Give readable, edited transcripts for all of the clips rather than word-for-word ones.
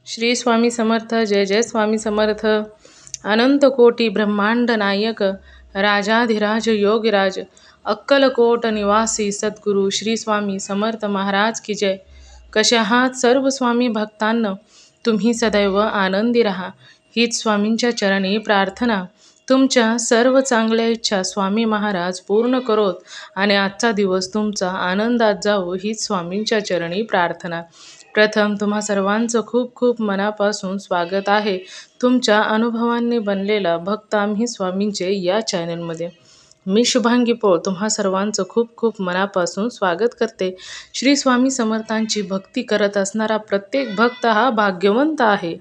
श्री स्वामी समर्थ. जय जय स्वामी समर्थ. अनंत कोटी ब्रह्मांड नायक राजाधिराज योगीराज अक्कलकोट निवासी सद्गुरू श्री स्वामी समर्थ महाराज की जय. कसे आहात सर्व स्वामी भक्तांनो? तुम्ही सदैव आनंदी राहा हीच स्वामींच्या चरणी प्रार्थना. तुमच्या सर्व चांगल्या इच्छा स्वामी महाराज पूर्ण करोत आणि आजचा दिवस तुमचा आनंदात जावो हीच स्वामींच्या चरणी प्रार्थना. प्रथम तुम्हा सर्वांचं खूप खूप मनापासून स्वागत आहे. तुमच्या अनुभवांनी बनलेला भक्त आम्ही स्वामींचे या चॅनलमध्ये. मी शुभांगी पोळ तुम्हा सर्वांचं खूप खूप मनापासून स्वागत करते. श्री स्वामी समर्थांची भक्ती करत असणारा प्रत्येक भक्त हा भाग्यवंत आहे.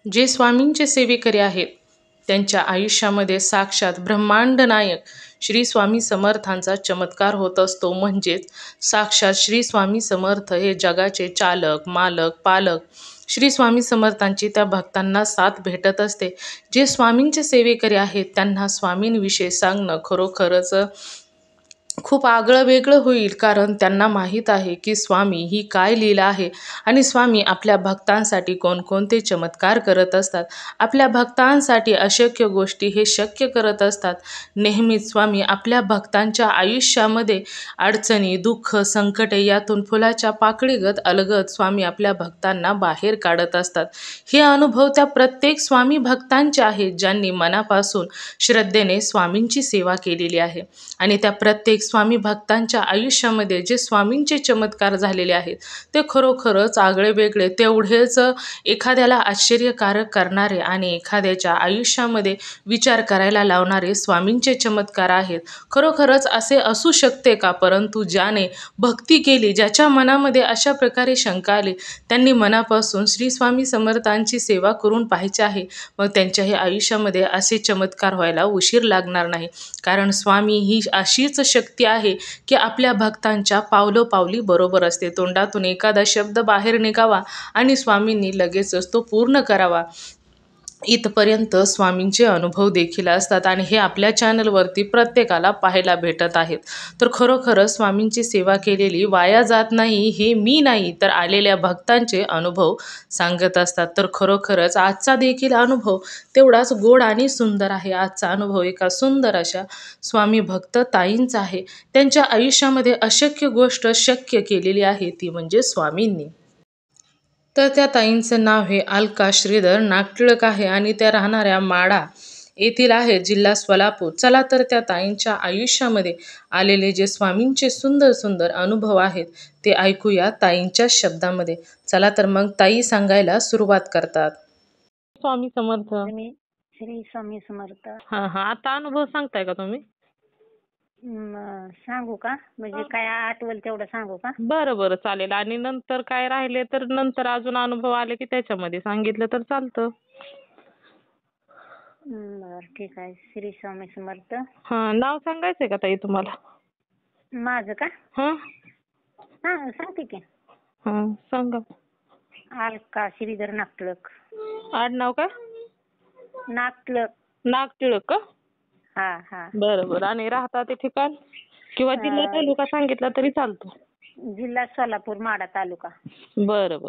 जे स्वामींचे सेवेकरी आहेत त्यांच्या आयुष्यामध्ये साक्षात ब्रह्मांड नायक श्री स्वामी समर्थांचा चमत्कार होत असतो. म्हणजेच साक्षात श्री स्वामी समर्थ हे जगाचे चालक मालक पालक. श्री स्वामी समर्थांची त्या भक्तांना साथ भेटत असते. जे स्वामींचे सेवेकरी आहेत त्यांना स्वामींविषयी सांगणं खरोखरच खूप आगळं वेगळं होईल, कारण त्यांना माहीत आहे की स्वामी ही काय लीला आहे आणि स्वामी आपल्या भक्तांसाठी कोणकोणते चमत्कार करत असतात. आपल्या भक्तांसाठी अशक्य गोष्टी हे शक्य करत असतात. नेहमीच स्वामी आपल्या भक्तांच्या आयुष्यामध्ये अडचणी दुःख संकटे यातून फुलाच्या पाकळीगत अलगद स्वामी आपल्या भक्तांना बाहेर काढत असतात. हे अनुभव त्या प्रत्येक स्वामी भक्तांचे आहेत ज्यांनी मनापासून श्रद्धेने स्वामींची सेवा केलेली आहे. आणि त्या प्रत्येक स्वामी भक्तांच्या आयुष्यामध्ये जे स्वामींचे चमत्कार झालेले आहेत ते खरोखरच आगळे वेगळे, तेवढेच एखाद्याला आश्चर्यकारक करणारे आणि एखाद्याच्या आयुष्यामध्ये विचार करायला लावणारे स्वामींचे चमत्कार आहेत. खरोखरच असे असू शकते का? परंतु ज्याने भक्ती केली, ज्याच्या मनामध्ये अशा प्रकारे शंका आली, त्यांनी मनापासून श्री स्वामी समर्थांची सेवा करून पाहायचे आहे. मग त्यांच्याही आयुष्यामध्ये असे चमत्कार व्हायला उशीर लागणार नाही. कारण स्वामी ही अशीच शक्ती आहे की आपल्या भक्तांच्या पावलोपावली बरोबर असते. तोंडातून एखादा शब्द बाहेर निघावा आणि स्वामींनी लगेचच तो पूर्ण करावा, इथपर्यंत स्वामींचे अनुभव देखील असतात आणि हे आपल्या चॅनलवरती प्रत्येकाला पाहायला भेटत आहेत. तर खरोखरच स्वामींची सेवा केलेली वाया जात नाही, हे मी नाही तर आलेल्या भक्तांचे अनुभव सांगत असतात. तर खरोखरच आजचा देखील अनुभव तेवढाच गोड आणि सुंदर आहे. आजचा अनुभव एका सुंदर अशा स्वामी भक्त ताईंचा आहे. त्यांच्या आयुष्यामध्ये अशक्य गोष्ट शक्य केलेली आहे ती म्हणजे स्वामींनी. तर त्या ताईंचं नाव हे अलका श्रीधर नागटिळक आहे आणि त्या राहणाऱ्या माढा येथील आहे, जिल्हा सोलापूर. चला तर त्या ताईंच्या आयुष्यामध्ये आलेले जे स्वामींचे सुंदर सुंदर अनुभव आहेत ते ऐकूया ताईंच्या शब्दामध्ये. चला तर मग ताई सांगायला सुरुवात करतात. स्वामी समर्थ. श्री स्वामी समर्थ. हा आता अनुभव सांगताय का तुम्ही? सांगू का? म्हणजे काय आठवल तेवढं सांगू का? बरं चालेल. आणि नंतर काय राहिले तर नंतर अजून अनुभव आले की त्याच्यामध्ये सांगितलं तर चालतं. बर ठीक आहे. श्री स्वामी समर्थ. नाव सांगायचंय का ताई तुम्हाला? माझं का? हा सांगते की. सांगा. अलका श्रीधर नागटिळक. आडनाव काय? नागटिळक का? हा. बरं. आणि राहता ते ठिकाण किंवा जिल्हा तालुका सांगितला तरी चालतो. जिल्हा सोलापूर, माढा तालुका. बरं.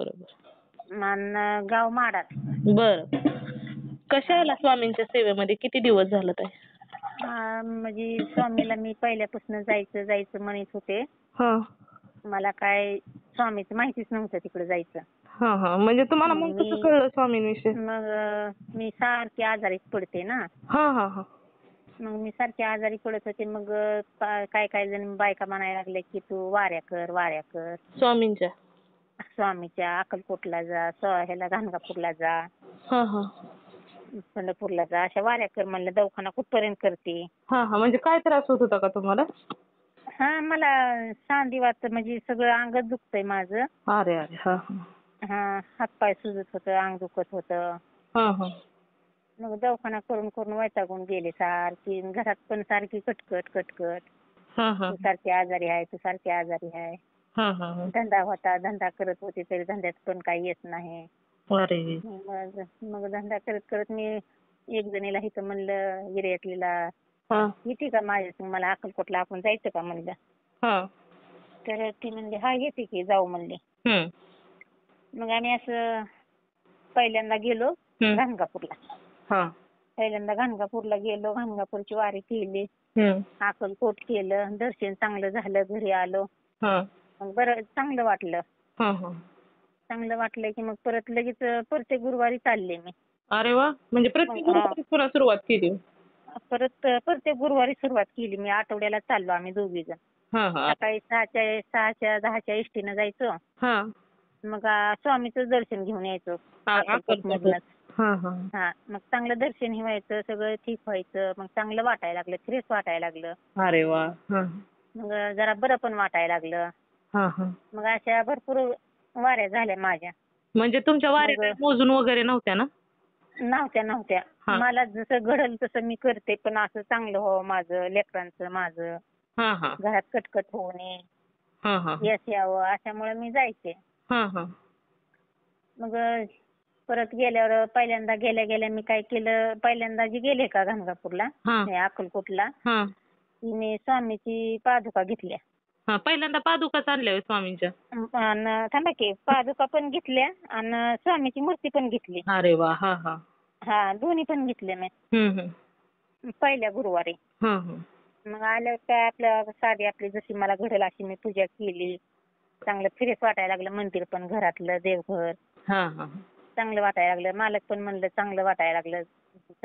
गाव माढा. बरं. कशा आला स्वामींच्या सेवेमध्ये? किती दिवस झालं ताई? म्हणजे स्वामीला मी पहिल्यापासून जायचं म्हणत होते. मला काय स्वामीचं माहितीच नव्हतं तिकडे जायचं. म्हणजे तुम्हाला मग कसं कळलं स्वामींविषयी? मग मी सारखी आजारी पडते ना. मग मी सारखी आजारी पडत होते. मग काय जण बायका म्हणायला लागल्या की तू वाऱ्या कर. स्वामीच्या अक्कलकोटला जा, ह्याला गाणगापूरला जा, पंढरपूरला जा, अशा वाऱ्या कर म्हणलं. दवाखाना कुठपर्यंत करते? म्हणजे काय त्रास होत होता का तुम्हाला? मला सांधिवात म्हणजे सगळं अंगच दुखतंय माझं. अरे. हातपाय सुजत होतं, अंग दुखत होतं. मग दवाखाना करून वैतागून गेले. सारखी घरात पण सारखी कटकट. तू सारखी आजारी आहे. धंदा होता, धंदा करत होते तरी धंद्यात पण काही येत नाही. मग धंदा करत मी एक जणीला इथं म्हणलं गिर्यातलीला येते का माझ्या, मला अक्कलकोटला आपण जायचं का म्हणलं. तर ती म्हणली हा येते की, जाऊ म्हणली. मग आम्ही असं पहिल्यांदा गेलो हम्म. गाणगापूरला. हा. पहिल्यांदा गाणगापूरला गेलो, गाणगापूरची वारी केली, अक्कलकोट केलं, दर्शन चांगलं झालं, घरी आलो. मग बरं चांगलं वाटलं. चांगलं वाटलं की मग परत लगेच प्रत्येक गुरुवारी चालले मी. अरे वा, म्हणजे प्रत्येक गुरुवारी पुन्हा सुरुवात केली. परत प्रत्येक गुरुवारी सुरुवात केली मी. आठवड्याला चाललो आम्ही दोघी जण. सकाळी 6च्या 10च्या एसटीनं जायचो. मग स्वामीचं दर्शन घेऊन यायचो अक्कलकोटमधूनच. हा, मग चांगलं दर्शन व्हायचं, सगळं ठीक व्हायचं, मग चांगलं वाटायला लागलं, फ्रेश वाटायला लागलं. अरे वा. मग जरा बरं पण वाटायला लागलं. मग अशा भरपूर वाऱ्या झाल्या माझ्या. म्हणजे तुमच्या वाऱ्या मोजून वगैरे नव्हत्या ना? नव्हत्या. मला जसं घडल तसं मी करते, पण असं चांगलं व्हावं माझं, लेकरांचं माझं, घरात कटकट होऊ नये, यश यावं, अशामुळे मी जायचे. मग परत गेल्यावर पहिल्यांदा गेल्या मी काय केलं, पहिल्यांदा जे गेले का गाणगापूरला, अक्कलकोटला, मी स्वामीची पादुका घेतल्या. पहिल्यांदा पादुकाच आणल्या स्वामींच्या? थांबा की, पादुका पण घेतल्या आणि स्वामीची मूर्ती पण घेतली. अरे वा. हा, दोन्ही पण घेतले मी पहिल्या गुरुवारी. मग आल्यावर काय आपलं साधी आपली जशी मला घडेल अशी मी पूजा केली. चांगलं फ्रेश वाटायला लागलं, मंदिर पण, घरातलं देवघर चांगलं वाटायला लागलं. मालक पण म्हणलं चांगलं वाटायला लागलं,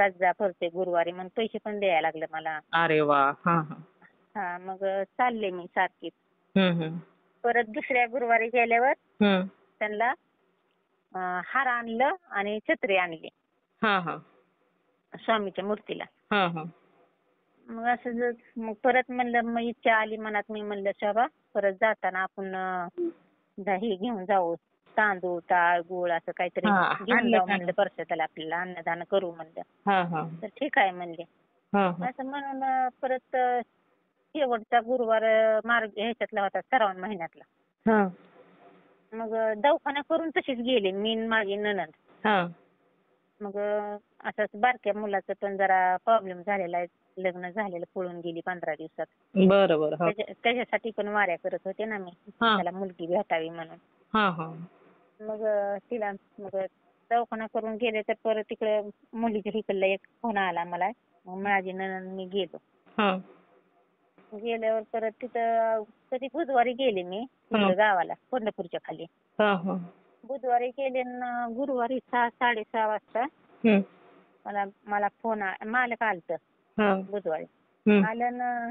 जा प्रत्येक गुरुवारी, मग पैसे पण द्यायला लागलं मला. अरे वा. हा, मग चालले मी सारखी. परत दुसऱ्या गुरुवारी गेल्यावर त्यांना हार आणलं आणि छत्री आणली स्वामीच्या मूर्तीला. मग असं मग परत म्हणलं, मग इच्छा आली मनात, मी म्हणलं शोभा परत जाताना आपण दही घेऊन जाऊ, तांदूळ, टाळ, गुळ असं काहीतरी घेऊन जाऊ म्हणलं, परसाला आपल्याला अन्नदान करू म्हणलं. तर ठीक आहे म्हणले. असं म्हणून परत शेवटचा गुरुवार मार्ग ह्याच्यातला होता, श्रावण महिन्यातला. मग दवाखाना करून तशीच गेले मी माझी नणंद. मग असंच बारक्या मुलाचं पण जरा प्रॉब्लेम झालेला आहे, लग्न झालेलं, पळून गेली 15 दिवसात. बरोबर. त्याच्यासाठी पण वाऱ्या करत होते ना मी, त्याला मुलगी भेटावी म्हणून. मग तिला मग दवाखाना करून गेले, तर परत तिकडे मुलीच्या इकडला एक फोन आला मला. मग माझी नणंद मी गेलो. गेल्यावर परत तिथं कधी बुधवारी गेले मी गावाला, पंढरपूरच्या खाली. बुधवारी गेले ना, गुरुवारी 6-6:30 वाजता मला फोन, मालक आलतं बुधवारी. आलं ना,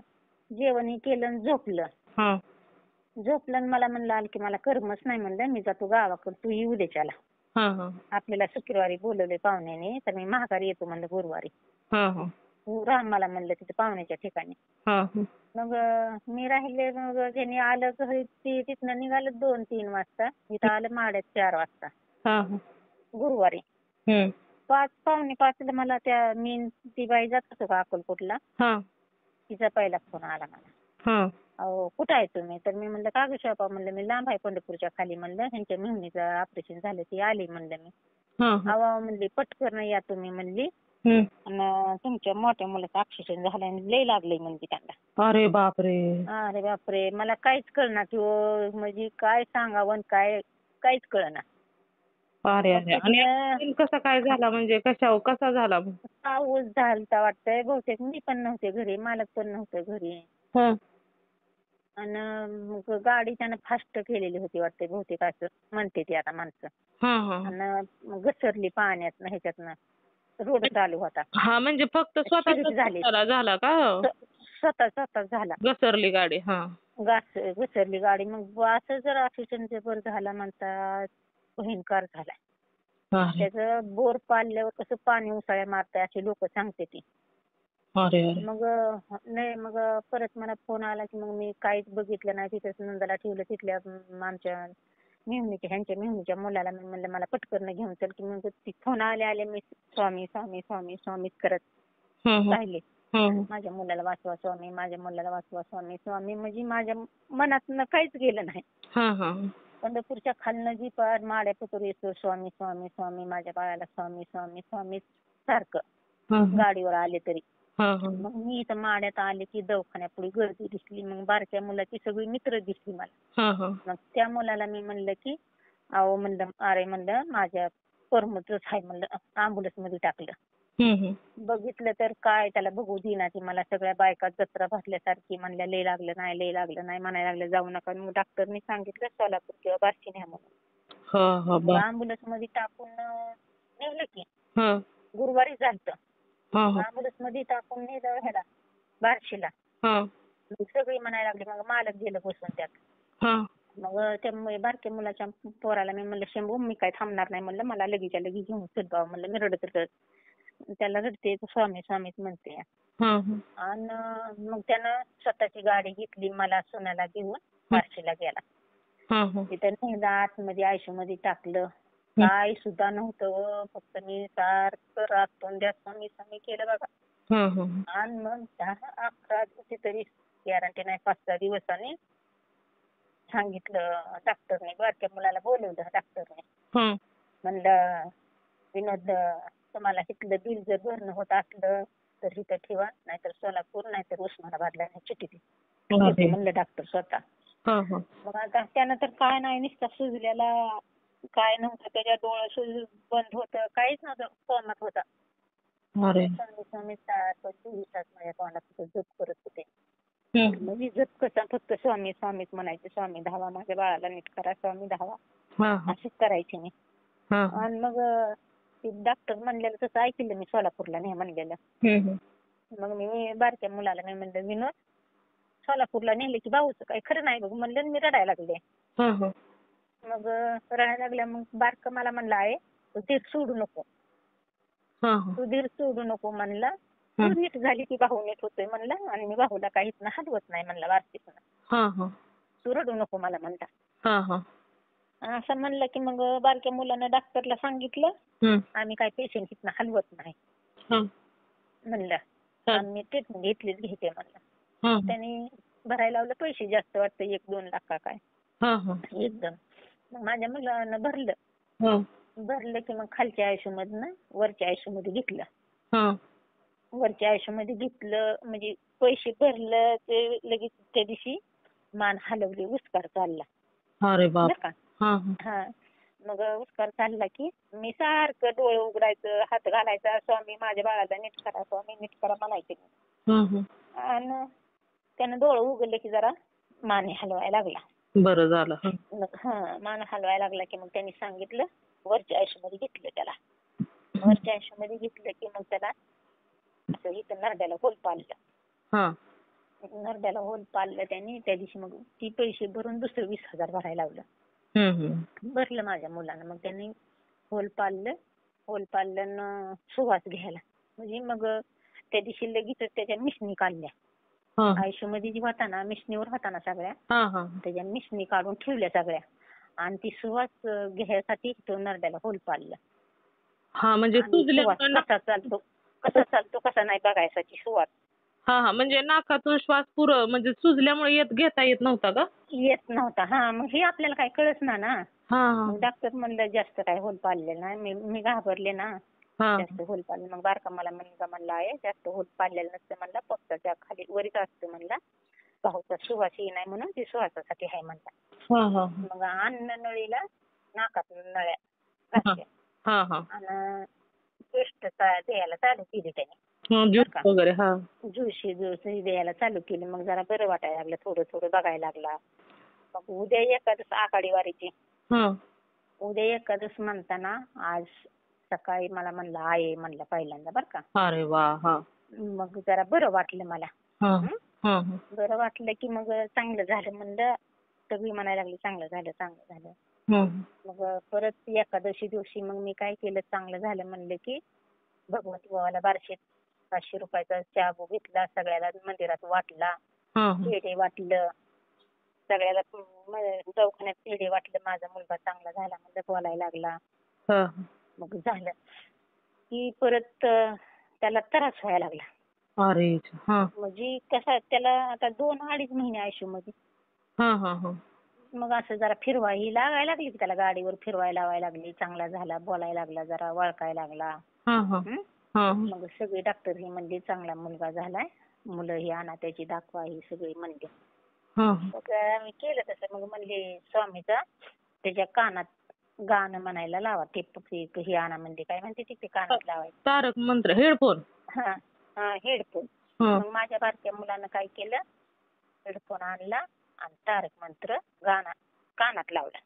जेवण केलं आणि झोपलं. झोपलं मला म्हणलं आलं की मला करमच नाही म्हणलं, मी जातो गावाकडे, तू येऊ दे त्याला. आपल्याला शुक्रवारी बोलवले पाहुण्याने, तर मी महागारी येतो म्हणलं गुरुवारी. राह मला म्हणलं तिथे पाहुण्याच्या ठिकाणी. मग मी राहिले. मग त्यांनी आलं घरी, तिथनं निघालं 2-3 वाजता, इथं आलं माड्यात 4 वाजता गुरुवारी. 5-5:45 मला ती बाई जात होतो का अक्कलकोटला, तिचा पहिला फोन आला मला. अहो कुठं आहे तुम्ही? तर मी म्हणलं का गं शोभा, म्हणलं मी लांब आहे पंढरपूरच्या खाली म्हणलं, ह्यांच्या मेहुणीचं ऑपरेशन झालं, ती आली म्हणलं मी. अहो म्हणली पटकन या तुम्ही म्हणली, आणि तुमच्या मोठ्या मुलाचं ऑपरेशन झालं आणि लय लागलंय म्हणली त्यांना. अरे बापरे. अरे बापरे, मला काहीच कळना की म्हणजे काय सांगावं, काय काहीच कळना. अरे आणि कसा काय झाला, म्हणजे कसा झाला? पाऊस झालता वाटतंय बहुतेक, मी पण नव्हते घरी, मालक पण नव्हतं घरी. आणि मग गाडी त्यानं फास्ट केलेली होती वाटते बहुतेक, असं म्हणते ती आता माणसं. आणि घसरली पाण्यात ह्याच्यातनं, रोड चालू होता. म्हणजे फक्त स्वतः झाला का? स्वतः झाला, घसरली गाडी. घसरली गाडी. मग असं जर ऑक्सिजन जबर झाला म्हणतात, भयंकर झाला. त्याचं बोर पाडल्यावर कसं पाणी उसाळ्या मारतंय अशी लोक सांगते ती. मग नाही, मग परत मला फोन आला की मग मी काहीच बघितलं नाही, तिथेच नंदाला ठेवलं. तिथल्या आमच्या ह्यांच्या मेहुणीच्या मुलाला मी म्हणलं मला पटकन घेऊन चल, की मग ती फोन आले मी स्वामी स्वामी स्वामी स्वामीच करत राहिले. माझ्या मुलाला वाचवा स्वामी, माझ्या मुलाला वाचवा स्वामी. स्वामी म्हणजे माझ्या मनातनं काहीच गेलं नाही. पंढरपूरच्या खालनं जी पार माड्या पतोर येतो, स्वामी स्वामी स्वामी, माझ्या बाळाला स्वामी स्वामी स्वामी सारखं गाडीवर आले तरी. मग मी इथं माड्यात आले की दवाखान्यापुढे गर्दी दिसली. मग बारक्या मुलाची सगळी मित्र दिसली मला. मग त्या मुलाला मी म्हणलं की अहो म्हणलं, अरे म्हणलं माझ्या परमतच आहे म्हणलं. अँब्युलन्स मध्ये टाकलं. बघितलं तर काय त्याला बघू देईना ती. मला सगळ्या बायका जत्रा भरल्यासारखी म्हणल्या लय लागलं नाही, लय लागलं नाही म्हणायला लागलं. जाऊ नका. मग डॉक्टरनी सांगितलं सोलापूर किंवा बार्शी न्या म्हणून. मग अँब्युलन्स मध्ये टाकून नेलं की. गुरुवारी झालतं. अँब्युलन्स मध्ये टाकून नेलं ह्याला बार्शीला. सगळी म्हणायला लागली. मग मालक गेलं बसून त्यात. मग त्या बारक्या मुलाच्या पोराला मी म्हणलं शंभू मी काय थांबणार नाही म्हणलं. मला लगेच्या लगेच घेऊन चल बाबा म्हणलं. मी रडत रडत त्याला रडते स्वामी स्वामीच म्हणते. आणि मग त्यानं स्वतःची गाडी घेतली मला सोन्याला घेऊन बार्शीला गेला. तिथं नेलं आतमध्ये आयसीयूमध्ये टाकलं. काय सुद्धा नव्हतं. फक्त मी सारखं रातून द्या स्वामी स्वामी केलं बघा. आणि मग 10-11 दिवशी तरी गॅरंटी नाही 5-6 दिवसांनी सांगितलं डॉक्टरने. बारक्या मुलाला बोलवलं डॉक्टरने. म्हणलं विनोद तुम्हाला इथलं बिल जर भरणं होत असलं तर इथं ठेवा, नाहीतर सोलापूर नाहीतर उस्मानाबादला चिठ्ठी दे म्हणलं डॉक्टर स्वतः. मग आता त्यानं तर काय नाही नुसता सुजल्याला काय नव्हतं. त्याच्या डोळं बंद होतं. काहीच नव्हतं. कोमात होता. स्वामी स्वामी 24 तास माझ्या तोंडात जप करत होते. म्हणजे जप कसा फक्त स्वामी स्वामीच म्हणायचे. स्वामी धावा माझ्या बाळाला नीट करा, स्वामी धावा असंच करायचे मी. आणि मग डॉक्टर म्हणलेलं तसं ऐकलं मी सोलापूरला नाही म्हणलेलं. मग मी बारक्या मुलाला मी म्हणलं विनोद सोलापूरला नेले की भाऊचं काही खरं नाही बघ म्हणलं. मी रडायला लागले. मग रडायला लागल्या. मग बारकं मला म्हणलं आहे तू धीर सोडू नको. तू धीर सोडू नको म्हणला. तू नीट झाली की भाऊ नीट होतोय म्हणलं. आणि मी भाऊला काहीच हलवत नाही म्हणलं वारतीतनं. तू रडू नको मला म्हणता. असं म्हणलं की मग बारक्या मुलानं डॉक्टरला सांगितलं आम्ही काय पेशंट इथनं हलवत नाही म्हणलं. आम्ही ट्रीटमेंट घेतलीच घेते म्हणलं. त्यांनी भरायला लावलं. पैसे जास्त वाटतं 1-2 लाख का काय एकदम. मग माझ्या मुलानं भरलं की मग खालच्या आयसीयूमधनं वरच्या आयसीयूमध्ये घेतलं. वरच्या आयसीयूमध्ये घेतलं म्हणजे पैसे भरलं ते लगेच त्या दिवशी मान हलवली. उस्कार चालला. बरं का. मग उस्कार चालला की मी सारखं डोळे उघडायचं हात घालायचा. स्वामी माझ्या बाळाला नीट करा, स्वामी नीट करा म्हणायचे. आणि त्यानं डोळे उघडले की जरा मान हलवायला लागला. बरं झालं. मान हलवायला लागला की मग त्यांनी सांगितलं वरच्या आयसीयूमध्ये घेतलं त्याला. वरच्या आयसीयूमध्ये घेतलं की मग त्याला असं इथं नरड्याला होल पाडलं. नरड्याला होल पाडलं त्यांनी. त्या दिवशी मग ती पैसे भरून दुसरं 20,000 भरायला लावलं. भरलं माझ्या मुलानं. मग त्यांनी होल पाडलं सुवास घ्यायला. म्हणजे मग त्या दिवशी लगेच त्याच्या मिशनी काढल्या. आयसीयूमध्ये जी होता ना मिशनीवर होता ना सगळ्या त्याच्या मिशनी काढून ठेवल्या सगळ्या. आणि ती सुवास घ्यायसाठी तो नरड्याला होल पाडला. म्हणजे कसा चालतो कसा नाही बघायसाठी सुवास. म्हणजे नाकातून श्वास म्हणजे सुजल्यामुळे घेता येत नव्हता का? येत नव्हता. मग हे आपल्याला काही कळत ना. डॉक्टर म्हणलं जास्त काय होल पाडलेलं नाही. मी घाबरले ना. जास्त होल पाडले. मग बारका मला म्हणला आहे जास्त होल पाडलेलं नसतं म्हणला. पक्षाच्या खाली वरीच असतं म्हणला. भाऊचा सुवास ये नाही म्हणून ती सुवासासाठी आहे म्हणला. मग अन्न नळीला नाकातून नळ्या घातल्या. आणि पेस्ट द्यायला चालू केली त्याने. ज्यूस द्यायला चालू केली. मग जरा बरं वाटायला लागलं. थोडं थोडं बघायला लागला. मग उद्या एकादश आखाडी वारीची. उद्या एकादश म्हणताना आज सकाळी मला म्हणलं आहे म्हणलं पहिल्यांदा बरं का. अरे वा. मग जरा बरं वाटलं मला. बरं वाटलं की मग चांगलं झालं म्हणलं. सगळी म्हणायला लागली चांगलं झालं चांगलं झालं. मग परत एकादशी दिवशी मग मी काय केलं चांगलं झालं म्हणलं की भगवती बाबाला 500 रुपयाचा चहा घेतला. सगळ्याला मंदिरात वाटला. पेढे वाटलं. सगळ्याला दवाखान्यात पेढे वाटलं. माझा मुलगा चांगला झाला म्हणलं बोलायला लागला. मग झालं की परत त्याला त्रास व्हायला लागला. म्हणजे कसा त्याला आता 2-2.5 महिने आयसीयू मध्ये. मग असं जरा फिरवायला लागायला लागली त्याला गाडीवर फिरवायला लावायला लागली. चांगला झाला. बोलायला लागला. जरा वळखायला लागला. मग सगळे डॉक्टर ही म्हणले चांगला मुलगा झालाय. मुलं ही आणा त्याची दाखवा ही सगळी म्हणले. मग आम्ही केलं तसं. मग म्हणले स्वामीचा त्याच्या कानात गाणं म्हणायला लावा. ते हे आणा म्हणजे काय म्हणते ते कानात लावायचं. तारक मंत्र हेडफोन. हा हा हेडफोन. मग माझ्या बारक्या मुलानं काय केलं, हेडफोन आणला आणि तारक मंत्र गाणं कानात लावला.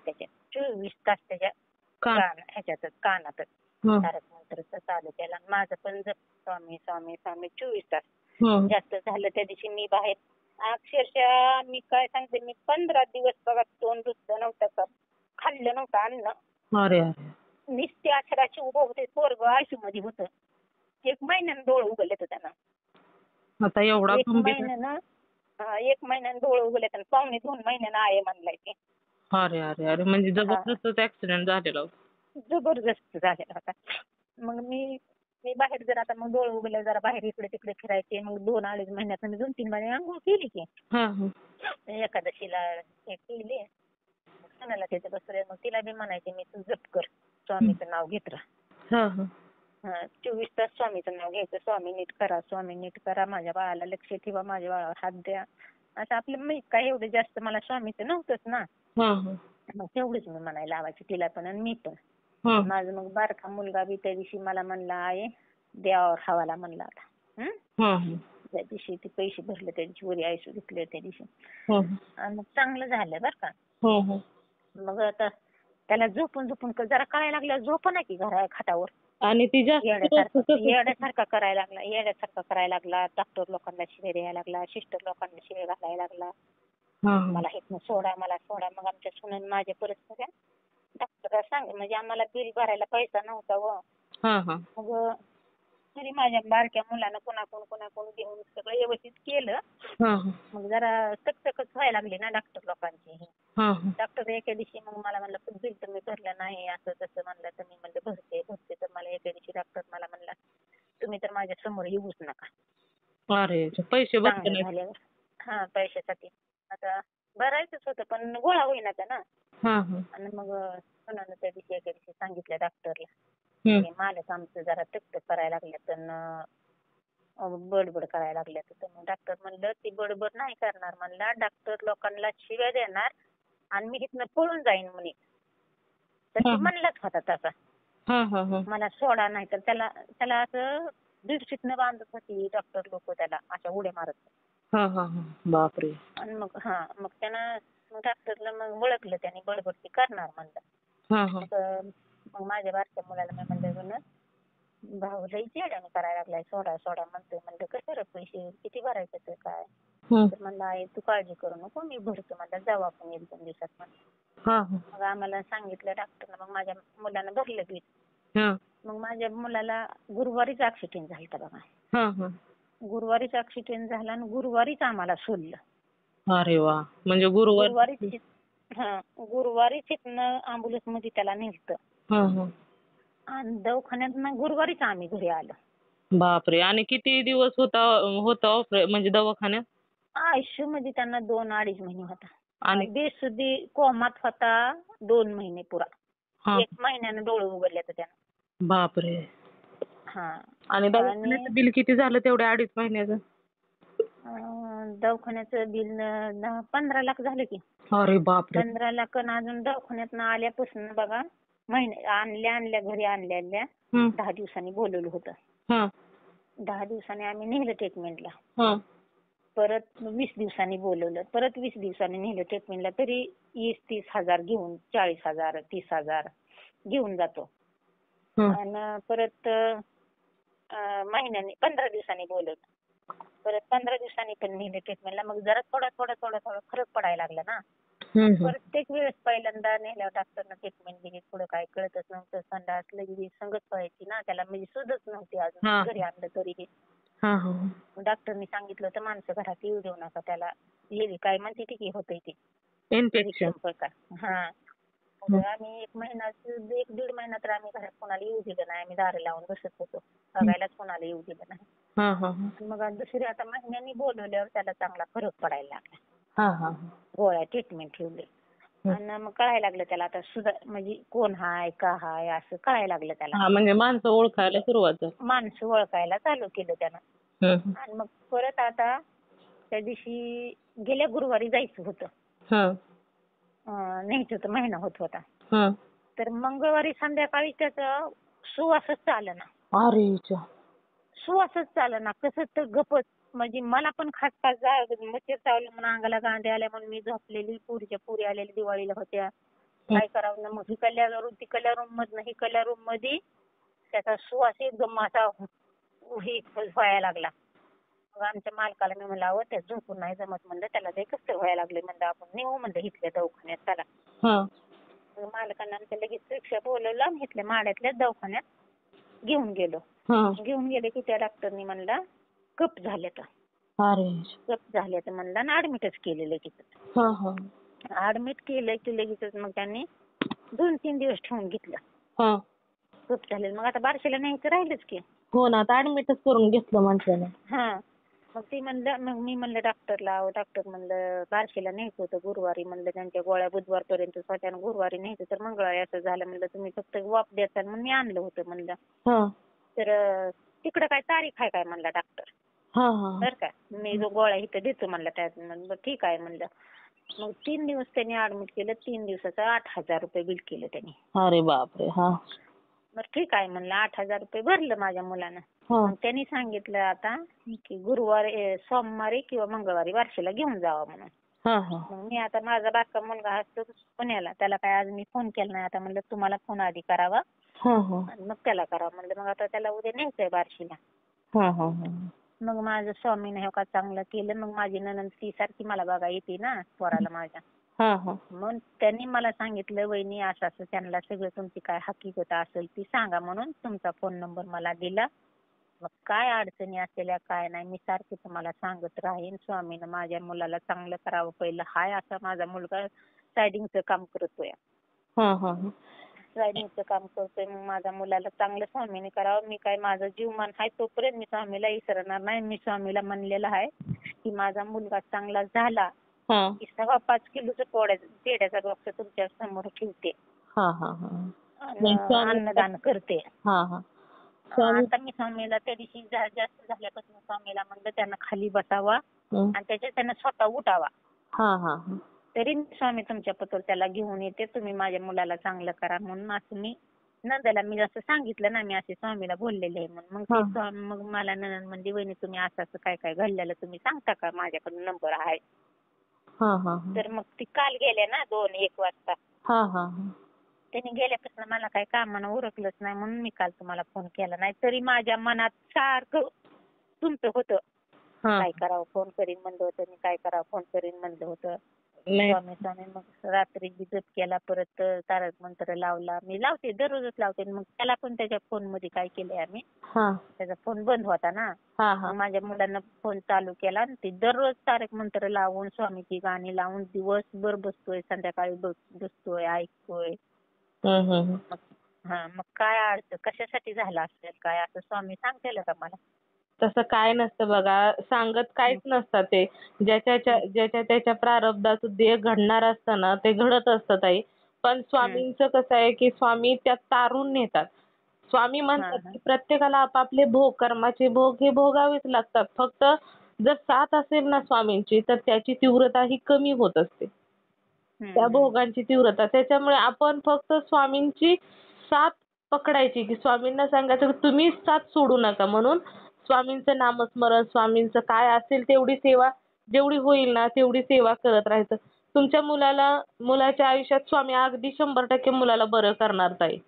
त्याच्यात 24 तास त्याच्या ह्याच्यातच कानातच तारक मंत्रच चालू केला. माझं पण जप स्वामी स्वामी स्वामी 24 तास. जास्त झालं त्या दिवशी मी बाहेर अक्षरशः मी काय सांगते, मी 15 दिवस बघा तोंड दुसरं नव्हतं का, खाल्लं नव्हतं अन्न. नुसते अक्षराची उभं होते. पोरगं आयसीयू मध्ये होतं. 1 महिन्यानं डोळं उघडले तर त्यांना. आता एवढा 1 महिन्यानं डोळं उघडले तर 2.5 महिन्यानं आहे म्हणलाय ते. अरे अरे अरे म्हणजे जबरदस्तच ऍक्सिडेंट झालेला होता. जबरदस्त झालेला होता. मग मी बाहेर जर आता मग डोळे उघडले जरा बाहेर इकडे तिकडे फिरायचे. मग 2-2.5 महिन्यात मी 2-3 महिने अंघोळ केली की. एकादशीला हे केली. सणाला तिथे बसले. मग तिला बी म्हणायचे मी तू जप कर, स्वामीचं नाव घेत राहा. 24 तास स्वामीचं नाव घ्यायचं. स्वामी नीट करा, स्वामी नीट करा, माझ्या बाळाला लक्ष ठेवा, माझ्या बाळावर हात द्या. असं आपलं मी काय एवढं जास्त मला स्वामीचं नव्हतंच ना. मग तेवढंच मी म्हणायला लावायची तिला पण आणि मी पण. माझं मग बारका मुलगा बी त्या दिवशी मला म्हणला आहे देवावर हवाला म्हणला आता. त्या दिवशी ते पैसे भरले त्या दिवशी वरी आयसू घेतले त्या दिवशी. आणि मग चांगलं झालं बरं का. मग आता त्याला झोपून जरा कळायला लागल्या झोप ना की खाटावर. आणि ती येड्यासारखा करायला लागला. डॉक्टर लोकांना शिव्या द्यायला लागला, सिस्टर लोकांना शिव्या घालायला लागला. मला इथनं सोडा, मला सोडा. मग आमच्या सुनेन माझ्या परिस्थिती डॉक्टरला सांग म्हणजे आम्हाला बिल भरायला पैसा नव्हता व. मग तरी माझ्या बारक्या मुलानं कोणाकोण घेऊन सगळं व्यवस्थित केलं. मग जरा चकचकच व्हायला लागली ना डॉक्टर लोकांची. डॉक्टर एके दिवशी मग मला म्हणलं बिल तुम्ही भरलं नाही असं तसं म्हणलं. तर मी म्हणलं भरते. तर मला एके दिवशी डॉक्टर मला म्हणला तुम्ही तर माझ्या समोर येऊच नका. पैसे झाल्यावर पैशासाठी आता भरायचंच होतं पण गोळा होईना ना. आणि मग सुनानं त्या दिवशी एके दिवशी सांगितलं डॉक्टरला मालक आमचं जरा तक करायला लागल्यात आणि बडबड करायला लागल्यात. तर मग डॉक्टर म्हणलं ती बडबड नाही करणार म्हणला. डॉक्टर लोकांना शिव्या देणार आणि मी इथनं पळून जाईन म्हणे. तर ती म्हणलाच होता तसा. मला सोडा नाही तर त्याला असं दीडशीतनं बांधत होती डॉक्टर लोक त्याला अशा उड्या मारत. बापरे. आणि मग त्यानं डॉक्टरला मग ओळखलं त्याने बडबड ती करणार म्हणलं. मग माझ्या बारक्या मुलाला मी म्हणलं भाऊ लई येड्याने करायला लागलाय सोडा म्हणतोय. म्हणलं कसं रे पैसे किती भरायचे तर काय. तर म्हणलं आई तू काळजी करू नको मी भरतो म्हणलं जाऊ आपण 1-2 दिवसात म्हणलं. मग आम्हाला सांगितलं डॉक्टरनं. मग माझ्या मुलानं भरलं बिल. मग माझ्या मुलाला गुरुवारीच ऍक्सिडेंट झालता बघा. गुरुवारीच ऍक्सिडेंट झाला आणि गुरुवारीच आम्हाला सोडलं. अरे वा. म्हणजे गुरुवारीच इथनं अँब्युलन्स मध्ये त्याला नेलतं. आणि दवाखान्यात गुरुवारीच आम्ही घरी आलो. बापरे. आणि किती दिवस होता म्हणजे दवाखान्यात? आयसीयू मध्ये त्यांना 2-2.5 महिने होता. आणि बेसुद्धी कोमात होता 2 महिने पुरा. 1 महिन्यानं डोळे उघडले तर त्यानं. बापरे. आणि दवाखान्याचं बिल किती झालं तेवढ्या 2.5 महिन्याचं? दवाखान्याचं बिल 15 लाख झालं की. अरे बापरे. 15 लाख. आणि अजून दवाखान्यात आल्यापासून बघा आणल्या घरी आणल्या 10 दिवसांनी बोलवलं होतं. 10 दिवसांनी आम्ही नेलं ट्रीटमेंटला. परत 20 दिवसांनी बोलवलं. परत 20 दिवसांनी नेलं ट्रीटमेंटला. तरी 20-30 हजार घेऊन 40,000 30,000 घेऊन जातो. आणि परत महिन्याने 15 दिवसांनी बोलवलं. परत 15 दिवसांनी पण नेलं ट्रीटमेंटला. मग जरा थोडा फरक पडायला लागला ना. प्रत्येक वेळेस पहिल्यांदा नेल्यावर डॉक्टरनं ट्रीटमेंट दिली. पुढं काय कळतच नव्हतं. संडास लगेच संगत व्हायची ना त्याला म्हणजे सुधच नव्हती अजून घरी आणलं तरीही. डॉक्टरनी सांगितलं होतं माणसं घरात येऊ देऊ नका त्याला हे काय म्हणते की होतंय ते इन्फेक्शन. आम्ही 1-1.5 महिना तर आम्ही घरात कोणाला येऊ दिलं नाही. आम्ही दारं लावून बसत होतो. बघायलाच कोणाला येऊ दिलं नाही. मग दुसरी आता महिन्यांनी बोलवल्यावर त्याला चांगला फरक पडायला लागला. गोळ्या ट्रीटमेंट ठेवली. आणि मग कळायला लागलं त्याला आता सुद्धा म्हणजे कोण हाय का हाय असं कळायला लागलं त्याला. म्हणजे माणसं ओळखायला सुरुवात झाली. माणसं ओळखायला चालू केलं त्यानं. आणि मग परत आता त्या दिवशी गेल्या गुरुवारी जायचं होतं. न्यायचं होतं महिना होत होता. तर मंगळवारी संध्याकाळी त्याचं सुवासच चालेना. अरे सुवासच चालेना. कसं तर गपच. म्हणजे मला पण खासखास मच्छर चावलं म्हणून अंगाला गांधी आल्या म्हणून मी झोपलेली. पुरीच्या पुरी आलेल्या दिवाळीला होत्या. काय करावं ना मग इकडल्या रूम तिकडल्या रूम मधनं इकडल्या रूम मध्ये त्याचा सुवास एकदम असा व्हायला लागला. मग आमच्या मालकाला मी म्हणलं, अहो त्या झोपून नाही जमत म्हणलं, त्याला ते कसं तर व्हायला लागले म्हणलं, आपण नेऊ म्हणलं इथल्या दवाखान्यात त्याला. मग मालकांना आमच्या लगेच रिक्षा बोलवलं आणि इथल्या माड्यातल्या दवाखान्यात घेऊन गेलो. घेऊन गेले की त्या डॉक्टरनी म्हणला कप झाले तर. कप झाले तर म्हणला आणि ऍडमिटच केले लगेच. ऍडमिट केलं की लगेच मग त्यांनी 2-3 दिवस ठेवून घेतलं. कप झाले मग आता बारशीला न्यायचं राहिलंच की. हो ना, आता ऍडमिटच करून घेतलं माणसाने. मग ती म्हणलं, मग मी म्हणलं डॉक्टरला, डॉक्टर म्हणलं बारशीला न्यायचं होतं गुरुवारी म्हणलं, त्यांच्या गोळ्या बुधवारपर्यंत होत्या आणि गुरुवारी न्यायचं तर मंगळवारी असं झालं म्हणलं, तुम्ही फक्त वाप द्याचाल म्हणून मी आणलं होतं म्हणलं. तर तिकडं काय तारीख आहे काय म्हणला डॉक्टर. बरं का, मी जो गोळ्या इथं देतो म्हणलं त्यात म्हणलं ठीक आहे म्हणलं. मग 3 दिवस त्यांनी ऍडमिट केलं. 3 दिवसाचं 8,000 रुपये बिल केलं त्यांनी. अरे बापरे. बरं ठीक आहे म्हणलं, 8,000 रुपये भरलं माझ्या मुलानं. मग त्यांनी सांगितलं आता की सोमवारी किंवा मंगळवारी बारशीला घेऊन जावा म्हणून. मग मी आता माझा बारका मुलगा असतो पुण्याला, त्याला काय आज मी फोन केला नाही. आता म्हणलं तुम्हाला फोन आधी करावा आणि मग त्याला करावा म्हणलं. मग आता त्याला उद्या न्यायचंय बारशीला. मग माझं स्वामीने हे का चांगलं केलं. मग माझी नणंद ती सारखी मला बघा येते ना पोराला माझ्या. मग त्यांनी मला सांगितलं, वहिनी असं असं त्यांना सगळं तुमची काय हकीकत असेल ती सांगा म्हणून तुमचा फोन नंबर मला दिला. मग काय अडचणी असलेल्या काय नाही मी सारखी तुम्हाला सांगत राहीन. स्वामीनं माझ्या मुलाला चांगलं करावं. पहिलं हाय असा माझा मुलगा सायडिंगचं काम करतोय. सायडिंगचं काम करतोय. मग माझ्या मुलाला चांगलं स्वामीने करावं. मी काय माझा जीवमान आहे तोपर्यंत मी स्वामीला विसरणार नाही. मी स्वामीला म्हणलेलं आहे की माझा मुलगा चांगला झाला की 5.5 किलोचं पेढ्याचा बॉक्स तुमच्या समोर ठेवते. अन्नदान करते. आता मी स्वामीला त्या दिवशी जास्त झाल्यापासून स्वामीला म्हणलं त्यांना खाली बसावा आणि त्याच्यात त्यांना स्वतः उठावा. तरी स्वामी तुमच्या पत्र त्याला घेऊन येते. तुम्ही माझ्या मुलाला चांगलं करा म्हणून असं मी नंदाला मी असं सांगितलं ना, मी असे स्वामीला बोललेले आहे म्हणून. मग मला नंद म्हणजे वहिनी तुम्ही असं असं काय काय घडलेलं तुम्ही सांगता का, माझ्याकडे नंबर आहे. तर मग ती काल गेले ना 2-1 वाजता. त्यांनी गेल्यापासून मला काही कामानं उरकलंच नाही म्हणून मी काल तुम्हाला फोन केला नाही. तरी माझ्या मनात सारखं तुमचं होतं. काय करावं फोन करीन म्हणलं होतं मी, काय करावं फोन करीन म्हणलं होतं. स्वामी मग रात्री जप केला, परत तारक मंत्र लावला. मी लावते दररोजच लावते. मग त्याला पण त्याच्या फोन मध्ये काय केलंय आम्ही, त्याचा फोन बंद होता ना, माझ्या मुलांना फोन चालू केला आणि ते दररोज तारक मंत्र लावून स्वामीची गाणी लावून दिवसभर बसतोय, संध्याकाळी बसतोय, ऐकतोय. मग काय अडचण कशासाठी झालं असेल काय असं स्वामी सांगतेल का मला? तसं काय नसतं बघा, सांगत काहीच नसतं. ते ज्याच्या त्याच्या प्रारब्धाचं जे घडणार असतं ना ते घडत असतं ताई. पण स्वामींचं कसं आहे की स्वामी त्यात तारून नेतात. स्वामी म्हणतात की प्रत्येकाला आपापले भोग, कर्माचे भोग हे भोगावेच लागतात. फक्त जर साथ असेल ना स्वामींची तर त्याची तीव्रता ही कमी होत असते, त्या भोगांची तीव्रता. त्याच्यामुळे आपण फक्त स्वामींची साथ पकडायची, की स्वामींना सांगायचं की तुम्ही साथ सोडू नका. म्हणून स्वामींचं नामस्मरण, स्वामींचं काय असेल तेवढी सेवा, जेवढी होईल ना तेवढी सेवा करत राहायचं. तुमच्या मुलाच्या आयुष्यात स्वामी अगदी 100% मुलाला बरं करणार ताई.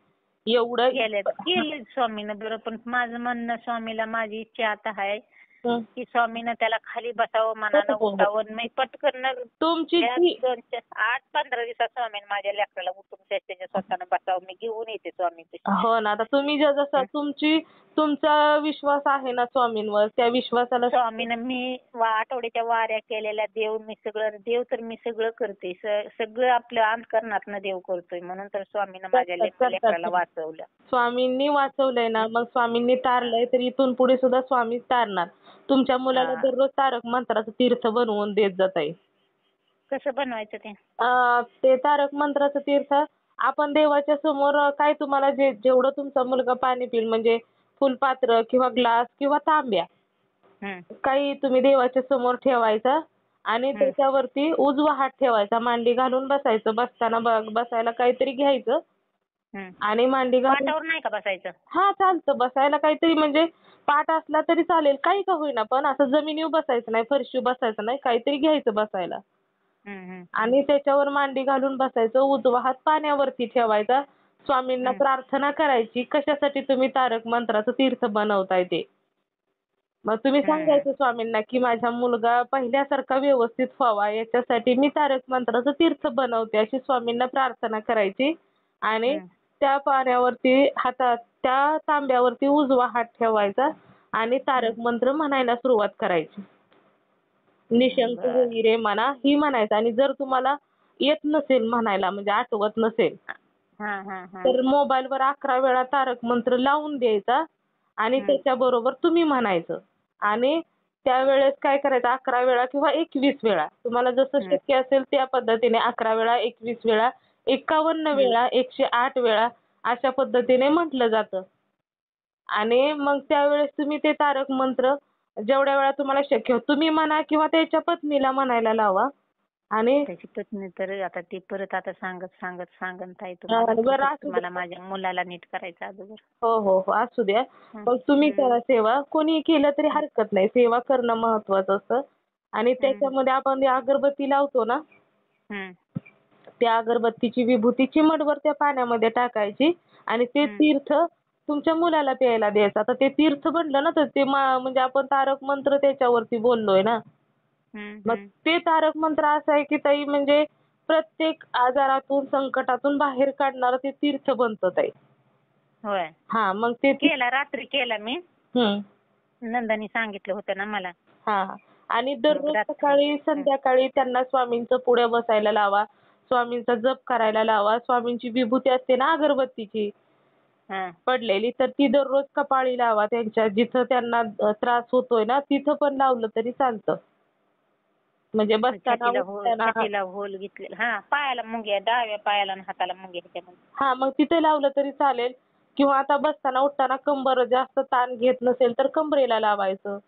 एवढं केलं स्वामीनं बरं. पण माझं म्हणणं स्वामीला माझी इच्छा आता आहे की स्वामीनं त्याला खाली बसावं, मनानं उठावं. मी पटकन तुमची 8-15 दिवसात स्वामीनं माझ्या लेकराला उठून त्याच्या स्वतःनं बसावं. मी घेऊन येते स्वामी. हो ना, आता तुम्ही जसं तुमचा विश्वास आहे ना स्वामींवर, त्या विश्वासाला स्वामीनं मी आठवड्याच्या वाऱ्या केलेल्या देव तर मी सगळं करते. सगळं आपलं अंतःकरणातनं देव करतोय. म्हणून तर स्वामीनं माझ्या लेकराला वाचवलं. स्वामींनी वाचवलंय ना, मग स्वामींनी तारलंय तर इथून पुढे सुद्धा स्वामीच तारणार. तुमच्या मुलाला दररोज तारक मंत्राचं तीर्थ बनवून देत जात आहे. कसं बनवायचं ते? ते तारक मंत्राचं तीर्थ आपण देवाच्या समोर, काय तुम्हाला जेवढं तुमचा मुलगा पाणी पिईल, म्हणजे फुलपात्र किंवा ग्लास किंवा तांब्या, काही तुम्ही देवाच्या समोर ठेवायचा आणि त्याच्यावरती उजवा हात ठेवायचा, मांडी घालून बसायचं. बसताना बसायला काहीतरी घ्यायचं आणि मांडी घालून. पाटावर नाही का बसायचं? हा चालतं, बसायला काहीतरी म्हणजे पाट असला तरी चालेल, काही का होईना, पण असं जमिनीवर बसायचं नाही, फरशीवर बसायचं नाही, काहीतरी घ्यायचं बसायला. आणि त्याच्यावर मांडी घालून बसायचं. उजवा हात पाण्यावरती ठेवायचा. स्वामींना प्रार्थना करायची, कशासाठी तुम्ही तारक मंत्राचं तीर्थ बनवताय ते. मग तुम्ही सांगायचं स्वामींना की माझा मुलगा पहिल्यासारखा व्यवस्थित व्हावा, याच्यासाठी मी तारक मंत्राचं तीर्थ बनवते, अशी स्वामींना प्रार्थना करायची. आणि त्या पाण्यावरती त्या तांब्यावरती उजवा हात ठेवायचा आणि तारक मंत्र म्हणायला सुरुवात करायची. निशंक होई रे मना ही म्हणायचं. आणि जर तुम्हाला येत नसेल म्हणायला, म्हणजे आठवत नसेल, तर मोबाईलवर 11 वेळा तारक मंत्र लावून द्यायचा आणि त्याच्याबरोबर तुम्ही म्हणायचं. आणि त्यावेळेस काय करायचं, 11 वेळा किंवा 21 वेळा तुम्हाला जसं शक्य असेल त्या पद्धतीने 11 वेळा, 21 वेळा, 51 वेळा, 108 वेळा अशा पद्धतीने म्हटलं जातं. आणि मग त्यावेळेस तुम्ही ते तारक मंत्र जेवढ्या वेळा तुम्हाला शक्य होत तुम्ही म्हणा किंवा त्याच्या पत्नीला म्हणायला लावा. आणि त्याची पत्नी तर आता ती परत आता सांगत ताई तुम्हाला माझ्या मुलाला नीट करायचं अगोदर. हो हो हो, असू द्या. मग तुम्ही करा सेवा, कोणी केलं तरी हरकत नाही, सेवा करणं महत्वाचं असतं. आणि त्याच्यामध्ये आपण अगरबत्ती लावतो ना, त्या अगरबत्तीची विभूती चिमटभर त्या पाण्यामध्ये टाकायची आणि ते तीर्थ तुमच्या मुलाला प्यायला द्यायचं. आता ते तीर्थ बनलं ना, तर ते म्हणजे आपण तारक मंत्र त्याच्यावरती बोललोय ना, मग ते तारक मंत्र असं आहे की ताई, म्हणजे प्रत्येक आजारातून संकटातून बाहेर काढणारं ते तीर्थ बनतं ताई. होय. हा, मग ते रात्री केला मी. नंदानी सांगितलं होतं ना मला. आणि दररोज सकाळी संध्याकाळी त्यांना स्वामींचं पुढे बसायला लावा, स्वामींचा जप करायला लावा. स्वामींची विभूती असते ना अगरबत्तीची पडलेली, तर ती दररोज कपाळी लावा. त्यांच्या जिथं त्यांना त्रास होतोय ना तिथं पण लावलं तरी चालतं. म्हणजे छातीला होल घेतलेला, पायाला मुंग्या, डाव्या पायाला आणि हाताला मुंग्या. मग तिथे लावलं तरी चालेल. किंवा आता बसताना उठताना कंबर जास्त ताण घेत नसेल तर कंबरेला लावायचं.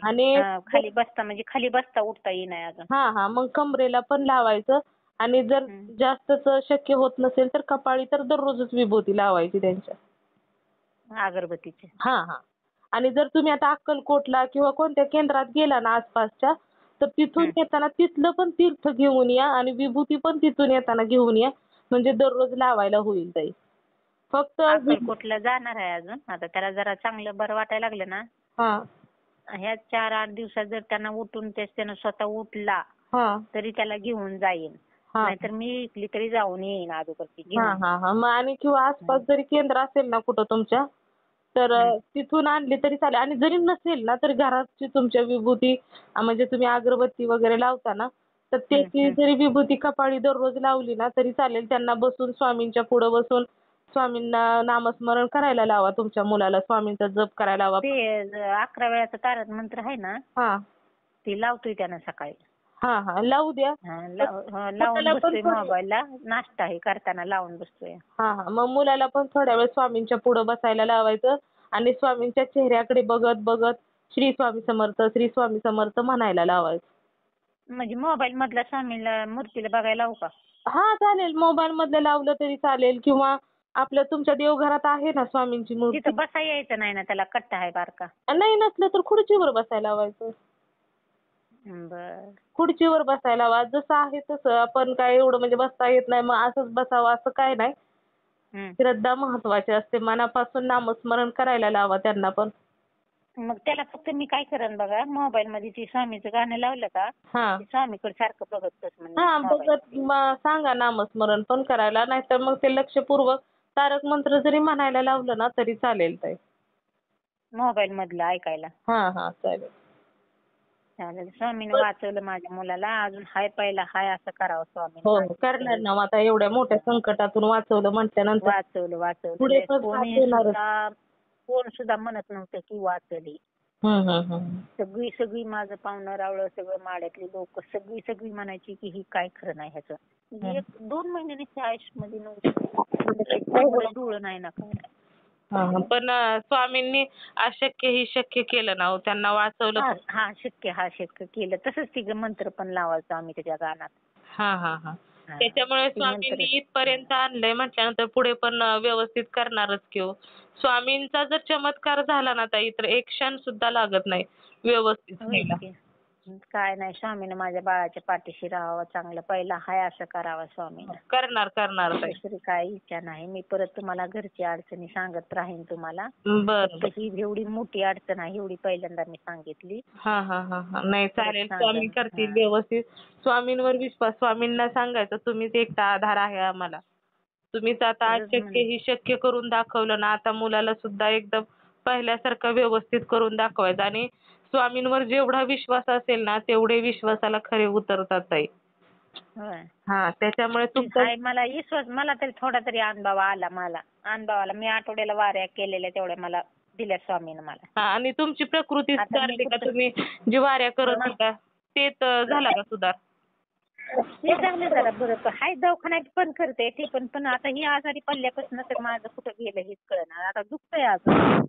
आणि खाली बसता उठता येईना अजून. मग कमरेला पण लावायचं. आणि जर जास्तच शक्य होत नसेल तर कपाळी तर दररोजच विभूती लावायची त्यांच्या अगरबत्तीची. आणि जर तुम्ही आता अक्कलकोटला किंवा कोणत्या केंद्रात गेला ना आसपासच्या, तर तिथून येताना तिथलं पण तीर्थ घेऊन या आणि विभूती पण तिथून येताना घेऊन या, म्हणजे दररोज लावायला होईल ताई. फक्त अक्कलकोटला जाणार आहे अजून. आता त्याला जरा चांगलं बरं वाटायला लागलं ना, ह्या 4-8 दिवसात जर त्यांना उठून त्यानं स्वतः उठला तरी त्याला घेऊन जाईन. नाहीतर मी इकली तरी जाऊन येईन अगोदरची. आणि किंवा आसपास जरी केंद्र असेल ना कुठं तुमच्या, तर तिथून आणली तरी चालेल. आणि जरी नसेल ना तर घराची तुमच्या विभूती, म्हणजे तुम्ही अगरबत्ती वगैरे लावता ना, तर त्याची जरी विभूती कपाळी दररोज लावली ना तरी चालेल. त्यांना बसून स्वामींच्या पुढे बसून स्वामींना नामस्मरण करायला लावा. तुमच्या मुलाला स्वामींचा जप करायला लावा. ते 11 वेळाचं तारक मंत्र आहे ना, ते लावतोय त्यानं सकाळी. लावू द्या. लावून बसतोय मोबाईलला, नाश्ता हे करताना लावून बसतोय. मग मुलाला पण थोड्या वेळ स्वामींच्या पुढे बसायला लावायचं आणि स्वामींच्या चेहऱ्याकडे बघत बघत श्री स्वामी समर्थ, श्री स्वामी समर्थ म्हणायला लावायचं. म्हणजे मोबाईल मधल्या स्वामीला मूर्तीला बघायला लावू का? चालेल. मोबाईल मधलं लावलं तरी चालेल. किंवा आपल्या तुमच्या देवघरात आहे ना स्वामींची मूर्ती, तिथं बसा यायचं नाही ना, त्याला कट्टा आहे बारका. नाही नसलं तर खुर्चीवर बसायला लावायचं. खुर्चीवर बसायला लावा. जसं आहे तसं. आपण काय एवढं म्हणजे बसता येत नाही मग असंच बसावं असं काय नाही. श्रद्धा महत्वाची असते. मनापासून नामस्मरण करायला लावा त्यांना पण. मग त्याला फक्त मी काय करेन बघा, मोबाईल मध्ये ती स्वामीचं गाणं लावलं का, स्वामीकडे सारखं बघत बघत सांगा नामस्मरण पण करायला. नाहीतर मग ते लक्षपूर्वक तारक मंत्र जरी म्हणायला लावलं ना तरी चालेल ताई. मोबाईल मधलं ऐकायला. चालेल. स्वामीने वाचवलं माझ्या मुलाला, अजून हाय पहिला हाय असं करावं स्वामी. हो करणार ना. आता एवढ्या मोठ्या संकटातून वाचवलं म्हटल्यानंतर वाचवलं. कोण सुद्धा म्हणत नव्हते की वाचली. सगळी माझं पाहुणं रावळं सगळं माड्यातली लोक सगळी म्हणायची की ही काय खरं नाही ह्याचं. 1-2 महिन्याने आयुष्यामध्ये नव्हतं डोळं नाही ना काय. पण स्वामींनी अशक्य ही शक्य केलं ना हो, त्यांना वाचवलं. हा शक्य केलं. तसंच तिचं मंत्र पण लावायचो आम्ही त्याच्या गाण्यात. त्याच्यामुळे स्वामींनी इथपर्यंत आणलंय म्हटल्यानंतर पुढे पण व्यवस्थित करणारच की हो. स्वामींचा जर चमत्कार झाला ना ताई तर एक क्षण सुद्धा लागत नाही व्यवस्थित व्हायला. काय नाही, स्वामीनं माझ्या बाळाच्या पाठीशी राहावं, चांगलं पहिला हाय असं करावं स्वामीनं. करणार ताई. दुसरी काय इच्छा नाही. मी परत तुम्हाला घरची अडचणी सांगत राहीन तुम्हाला. बरं. ही एवढी मोठी अडचण आहे एवढी पहिल्यांदा मी सांगितली. नाही चालेल, स्वामी करतील व्यवस्थित. स्वामींवर विश्वास, स्वामींना सांगायचं तुम्हीच एकटा आधार आहे आम्हाला. तुम्हीच आता अशक्य ही शक्य करून दाखवलं ना, आता मुलाला सुद्धा एकदम पहिल्यासारखं व्यवस्थित करून दाखवायचं. आणि स्वामींवर जेवढा विश्वास असेल ना तेवढे विश्वासाला खरे उतरतात ताई. त्याच्यामुळे मला विश्वास, मला तरी थोडा तरी अनुभव आला. अनुभवाला मी आठवड्याला वाऱ्या केलेल्या तेवढ्या मला दिल्या स्वामीनं मला. आणि तुमची प्रकृती सुधारली का? तुम्ही जी वाऱ्या करत होता ते झाला का सुधार? ते झालं जरा बरं. हाय दवाखान्यात पण करते ते पण आता ही आजारी पडल्यापासून तर माझं कुठं गेलं हेच कळणार. आता दुखतंय अजून.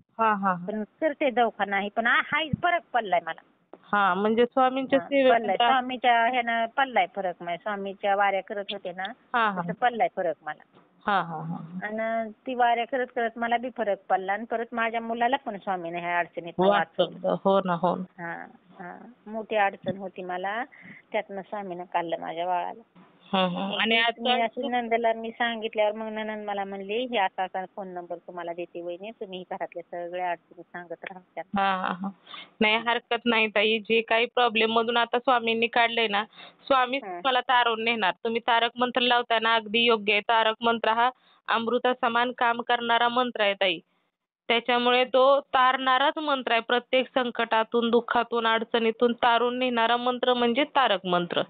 पण करते दवाखाना ही, पण हाय फरक पडलाय मला. म्हणजे स्वामींच्या स्वामीच्या ह्यानं पडलाय फरक. स्वामीच्या वाऱ्या करत होते ना तसं पडलाय फरक मला. आणि ती वाऱ्या करत करत मला बी फरक पडला. आणि परत माझ्या मुलाला पण स्वामीने ह्या अडचणीत वाचवलं. हो ना. मोठी अडचण होती मला, त्यातनं स्वामीनं काढलं माझ्या बाळाला. आणि मी नंदला मी सांगितल्यावर मग नंद मला म्हणली हे असा फोन नंबर तुम्हाला देते वहिनी, तुम्ही घरातल्या सगळ्या अडचणी सांगत राहा. नाही हरकत नाही ताई. जे काही प्रॉब्लेम मधून आता स्वामींनी काढलंय ना, स्वामीच मला तारून नेणार. तुम्ही तारक मंत्र लावताना अगदी योग्य आहे. तारक मंत्र हा अमृता समान काम करणारा मंत्र आहे ताई. त्याच्यामुळे तो तारणाराच मंत्र आहे. प्रत्येक संकटातून, दुःखातून, अडचणीतून तारून नेणारा मंत्र म्हणजे तारक मंत्र.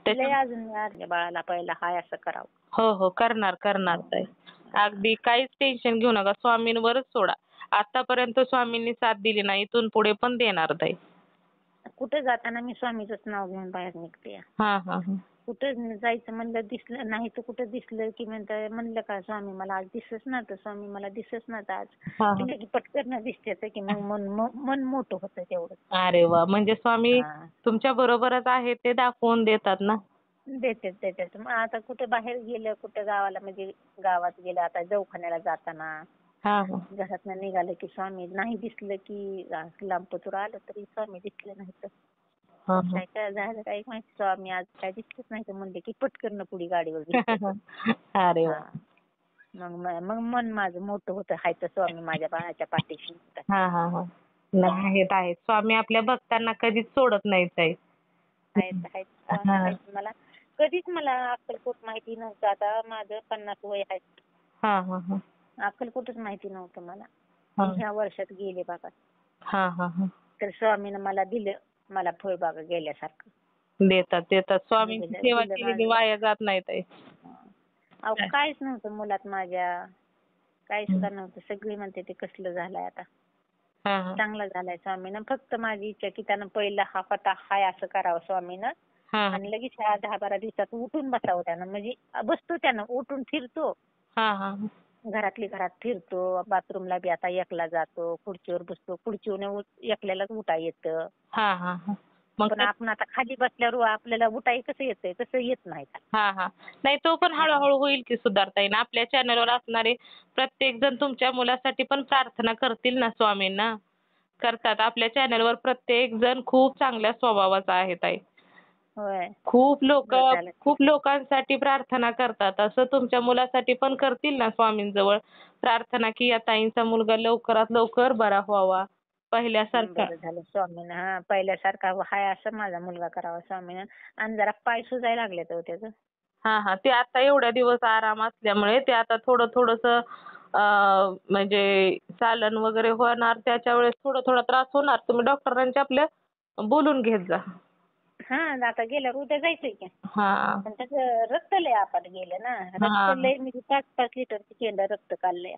अजून बाळाला पहिला हाय असं करावं. हो करणार ताई. अगदी काहीच टेन्शन घेऊ नका, स्वामींवरच सोडा. आतापर्यंत स्वामींनी साथ दिली नाही, इथून पुढे पण देणार ताई. कुठे जाताना मी स्वामीचंच नाव घेऊन बाहेर निघते. कुठं जायचं म्हणलं दिसलं नाही तर कुठं दिसलं की म्हणलं का स्वामी मला आज दिसच ना, तर स्वामी मला दिसच ना आज पटकन दिसते की मग मन मोठं होतं तेवढं. अरे वा, म्हणजे स्वामी तुमच्या बरोबरच आहे ते दाखवून देतात ना. देतात. मग आता कुठे बाहेर गेलं, कुठं गावाला म्हणजे गावात गेलं, आता दवाखान्याला जाताना घरातनं निघालं की स्वामी नाही दिसलं की लांब पतूर आलं तरी स्वामी दिसले नाही तर काय झालं काय माहिती, स्वामी आज काय दिसतच नाही तर म्हणले की पटकन पुढे गाडीवर. अरे वा. मग मन माझं मोठं होतं. हाय तर स्वामी माझ्या बाळाच्या पाठीशी. आहेत. स्वामी आपल्या भक्तांना कधीच सोडत नाहीत. मला कधीच अक्कलकोट माहिती नव्हतं. आता माझं 50 वय आहे. अक्कलकोटच माहिती नव्हतं मला. ह्या वर्षात गेले बघा. तर स्वामीनं मला दिलं, मला फळबागा गेल्यासारखं देतात. स्वामींची सेवा केलेली वाया जात नाही ताई. काहीच नव्हतं मुलात माझ्या, काही सुद्धा नव्हतं. सगळी म्हणते ते कसलं झालंय आता. चांगलं झालंय स्वामीनं. फक्त माझी इच्छा की त्यानं पहिला हा पता हाय असं करावं स्वामीनं. आणि लगेच 10-12 दिवसात उठून बसावं त्यानं. म्हणजे बसतो त्यानं, उठून फिरतो. घरातली घरात फिरतो. बाथरूमला बी आता एकला जातो. खुर्चीवर बसतो. खुर्चीवर एकल्यालाच उठा येतं. पण आपण आता खाली बसल्यावर आपल्याला उठाई कसं येतंय तसं येत नाही. नाही तो पण हळूहळू होईल की सुधारता येईल. आपल्या चॅनलवर असणारे प्रत्येक जण तुमच्या मुलासाठी पण प्रार्थना करतील ना स्वामींना. करतात. आपल्या चॅनलवर प्रत्येक जण खूप चांगल्या स्वभावाचा आहे ताई. खूप लोकांसाठी प्रार्थना करतात. असं तुमच्या मुलासाठी पण करतील ना स्वामींजवळ प्रार्थना की या ताईंचा मुलगा लवकरात लवकर बरा व्हावा पहिल्यासारखा. झालं स्वामीनं. पहिल्यासारखा हाय असं माझा मुलगा करावा स्वामीनं. आणि जरा पाय सुजायला लागले तर त्याचं. ते आता एवढ्या दिवस आराम असल्यामुळे ते आता थोडंसं म्हणजे चालन वगैरे होणार, त्याच्या वेळेस थोडा त्रास होणार. तुम्ही डॉक्टरांच्या आपल्या बोलून घेत जा. आता गेल्यावर उद्या जायचंय की. पण त्याचं रक्त लय आपण गेलं ना. रक्त लय म्हणजे 5-5 लिटरचं केलं रक्त काढलंय.